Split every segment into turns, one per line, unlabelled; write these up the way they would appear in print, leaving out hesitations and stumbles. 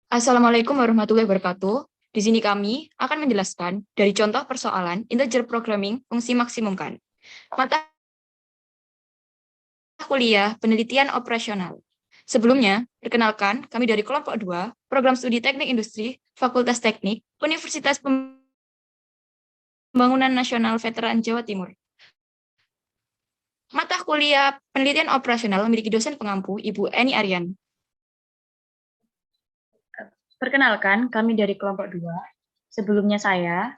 Assalamualaikum warahmatullahi wabarakatuh. Di sini kami akan menjelaskan dari contoh persoalan integer programming fungsi maksimumkan. Mata kuliah penelitian operasional. Sebelumnya, perkenalkan kami dari kelompok 2, Program Studi Teknik Industri, Fakultas Teknik, Universitas Pembangunan Nasional Veteran Jawa Timur. Mata kuliah penelitian operasional memiliki dosen pengampu Ibu Eni Aryan.
Perkenalkan, kami dari kelompok 2. Sebelumnya saya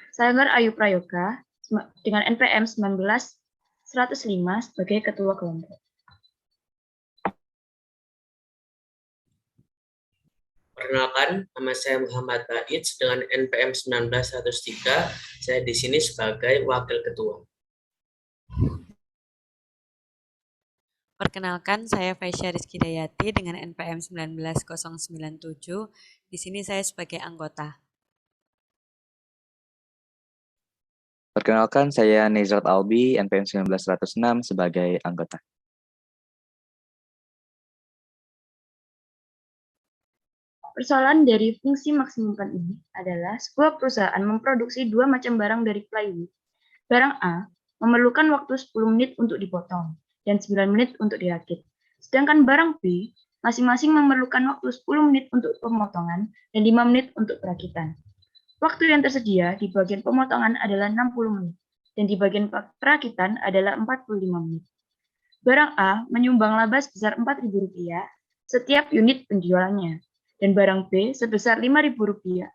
Sagar Ayu Prayoga, dengan NPM 19105 sebagai Ketua Kelompok.
Perkenalkan, nama saya Muhammad Baitz dengan NPM 19103. Saya di sini sebagai Wakil Ketua.
Perkenalkan, saya Faisya Rizky Dayati dengan NPM 19097. Di sini saya sebagai anggota.
Perkenalkan, saya Nezrat Albi, NPM 19106 sebagai anggota.
Persoalan dari fungsi maksimumkan ini adalah sebuah perusahaan memproduksi dua macam barang dari plywood. Barang A memerlukan waktu 10 menit untuk dipotong dan 9 menit untuk dirakit. Sedangkan barang B masing-masing memerlukan waktu 10 menit untuk pemotongan dan 5 menit untuk perakitan. Waktu yang tersedia di bagian pemotongan adalah 60 menit dan di bagian perakitan adalah 45 menit. Barang A menyumbang laba sebesar Rp4.000 setiap unit penjualannya dan barang B sebesar Rp5.000.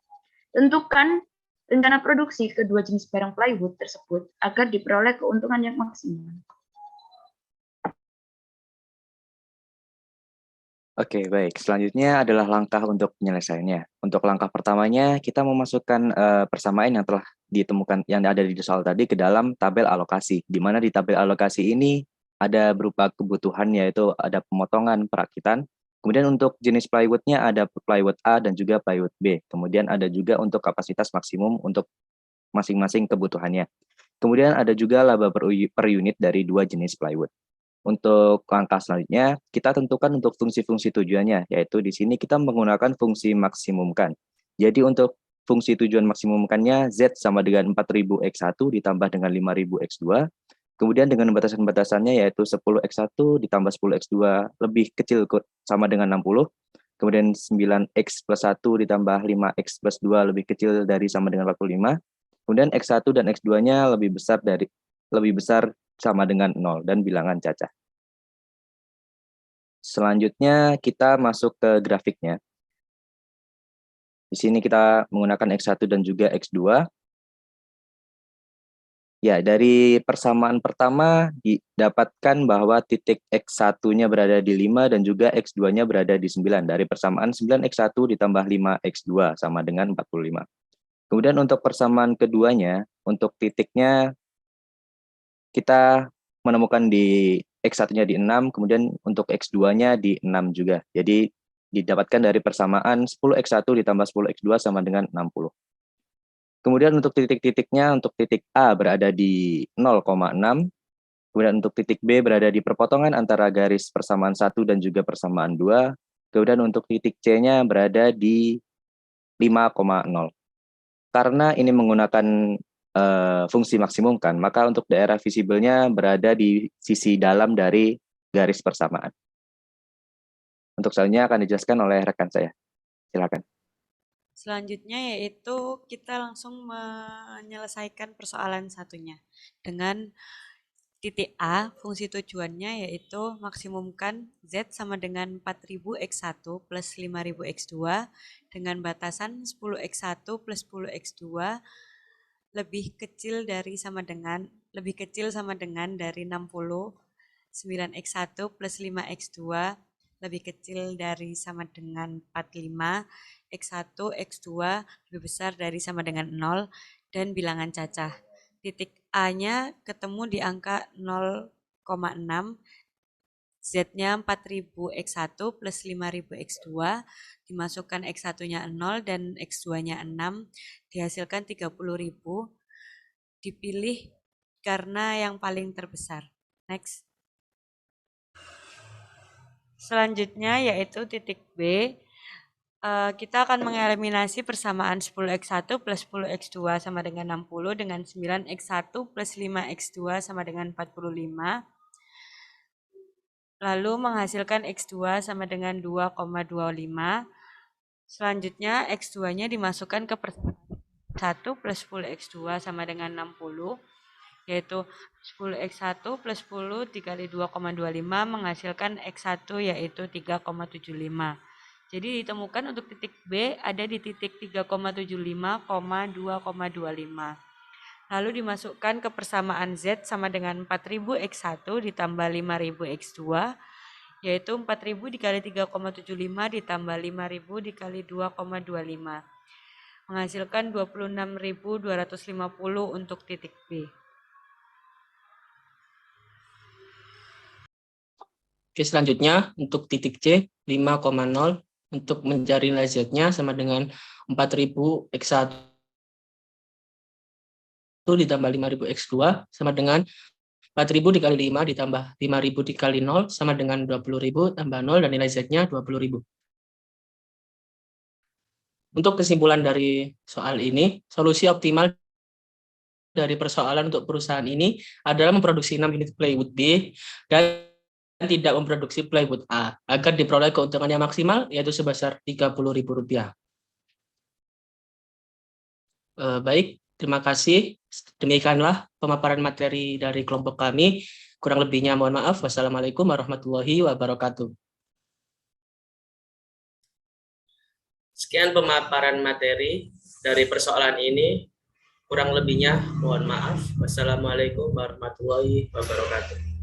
Tentukan rencana produksi kedua jenis barang plywood tersebut agar diperoleh keuntungan yang maksimal.
Oke, baik. Selanjutnya adalah langkah untuk penyelesaiannya. Untuk langkah pertamanya, kita memasukkan persamaan yang telah ditemukan, yang ada di soal tadi ke dalam tabel alokasi. Di mana di tabel alokasi ini ada berupa kebutuhan, yaitu ada pemotongan, perakitan. Kemudian untuk jenis plywoodnya ada plywood A dan juga plywood B. Kemudian ada juga untuk kapasitas maksimum untuk masing-masing kebutuhannya. Kemudian ada juga laba per unit dari dua jenis plywood. Untuk langkah selanjutnya, kita tentukan untuk fungsi-fungsi tujuannya, yaitu di sini kita menggunakan fungsi maksimumkan. Jadi untuk fungsi tujuan maksimumkannya, Z sama dengan 4000X1 ditambah dengan 5000X2, kemudian dengan batasan-batasannya yaitu 10X1 ditambah 10X2 lebih kecil sama dengan 60, kemudian 9X plus 1 ditambah 5X plus 2 lebih kecil dari sama dengan 45, kemudian X1 dan X2-nya lebih besar sama dengan 0 dan bilangan cacah. Selanjutnya kita masuk ke grafiknya. Di sini kita menggunakan X1 dan juga X2. Ya, dari persamaan pertama didapatkan bahwa titik X1-nya berada di 5 dan juga X2-nya berada di 9. Dari persamaan 9X1 ditambah 5X2 sama dengan 45. Kemudian untuk persamaan keduanya, untuk titiknya kita menemukan di X1-nya di 6, kemudian untuk X2-nya di 6 juga. Jadi didapatkan dari persamaan 10X1 ditambah 10X2 sama dengan 60. Kemudian untuk titik-titiknya, untuk titik A berada di 0,6, kemudian untuk titik B berada di perpotongan antara garis persamaan 1 dan juga persamaan 2, kemudian untuk titik C-nya berada di 5,0. Karena ini menggunakan fungsi maksimum kan, maka untuk daerah visibelnya berada di sisi dalam dari garis persamaan. Untuk selanjutnya akan dijelaskan oleh rekan saya. Silakan.
Selanjutnya yaitu kita langsung menyelesaikan persoalan satunya dengan titik A, fungsi tujuannya yaitu maksimumkan Z sama dengan 4000X1 plus 5000X2 dengan batasan 10X1 plus 10X2 lebih kecil sama dengan dari 60, 9X1 plus 5X2 lebih kecil dari sama dengan 45, X1, X2 lebih besar dari sama dengan 0, dan bilangan cacah. Titik A-nya ketemu di angka 0,6, Z-nya 4000X1 plus 5000X2, dimasukkan X1-nya 0 dan X2-nya 6, dihasilkan 30.000, dipilih karena yang paling terbesar. Next. Selanjutnya yaitu titik B, Kita akan mengeliminasi persamaan 10x1 plus 10x2 sama dengan 60 dengan 9x1 plus 5x2 sama dengan 45. Lalu menghasilkan x2 sama dengan 2,25. Selanjutnya x2-nya dimasukkan ke persamaan 1 plus 10x2 sama dengan 60, yaitu 10x1 plus 10 dikali 2,25 menghasilkan x1 yaitu 3,75. Jadi ditemukan untuk titik B ada di titik 3,75,2,25. Lalu dimasukkan ke persamaan Z sama dengan 4000 x1 ditambah 5000 x2, yaitu 4000 dikali 3,75 ditambah 5000 dikali 2,25. Menghasilkan 26.250 untuk titik B.
Oke, selanjutnya untuk titik C 5,0 untuk mencari nilai Z-nya sama dengan 4000 X1 ditambah 5000 X2 sama dengan 4000 dikali 5 ditambah 5000 dikali 0 sama dengan 20.000 tambah 0 dan nilai Z-nya 20.000. Untuk kesimpulan dari soal ini, solusi optimal dari persoalan untuk perusahaan ini adalah memproduksi 6 unit plywood B dan tidak memproduksi plywood A agar diperoleh keuntungan yang maksimal yaitu sebesar Rp30.000. Baik, terima kasih. Demikianlah pemaparan materi dari kelompok kami. Kurang lebihnya mohon maaf. Wassalamualaikum warahmatullahi wabarakatuh. Sekian pemaparan materi dari persoalan ini. Kurang lebihnya mohon maaf. Wassalamualaikum warahmatullahi wabarakatuh.